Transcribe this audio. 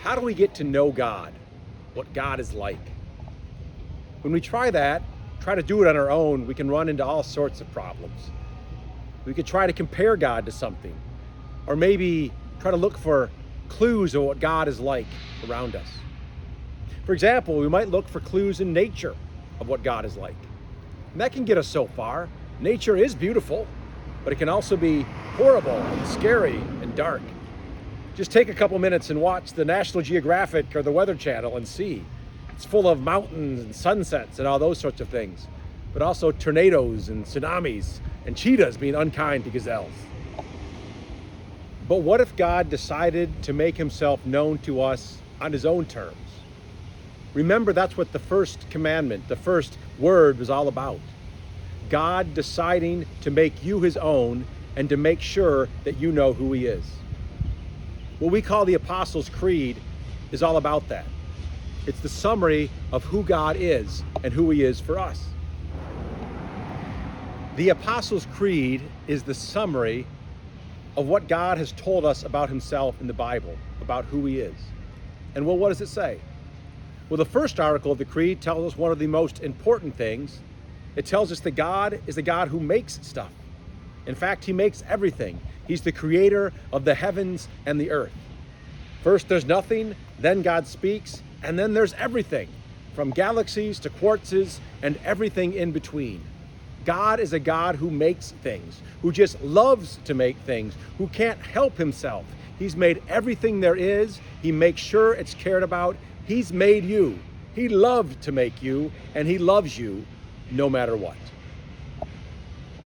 How do we get to know God? What God is like? When we try to do it on our own, we can run into all sorts of problems. We could try to compare God to something, or maybe try to look for clues of what God is like around us. For example, we might look for clues in nature of what God is like. And that can get us so far. Nature is beautiful, but it can also be horrible and scary and dark. Just take a couple minutes and watch the National Geographic or the Weather Channel and see. It's full of mountains and sunsets and all those sorts of things, but also tornadoes and tsunamis and cheetahs being unkind to gazelles. But what if God decided to make himself known to us on his own terms? Remember, that's what the first commandment, the first word was all about. God deciding to make you his own and to make sure that you know who he is. What we call the Apostles' Creed is all about that. It's the summary of who God is and who he is for us. The Apostles' Creed is the summary of what God has told us about himself in the Bible, about who he is. And well, what does it say? Well, the first article of the Creed tells us one of the most important things. It tells us that God is a God who makes stuff. In fact, he makes everything. He's the creator of the heavens and the earth. First there's nothing, then God speaks, and then there's everything, from galaxies to quartzes and everything in between. God is a God who makes things, who just loves to make things, who can't help himself. He's made everything there is. He makes sure it's cared about. He's made you. He loved to make you, and he loves you no matter what.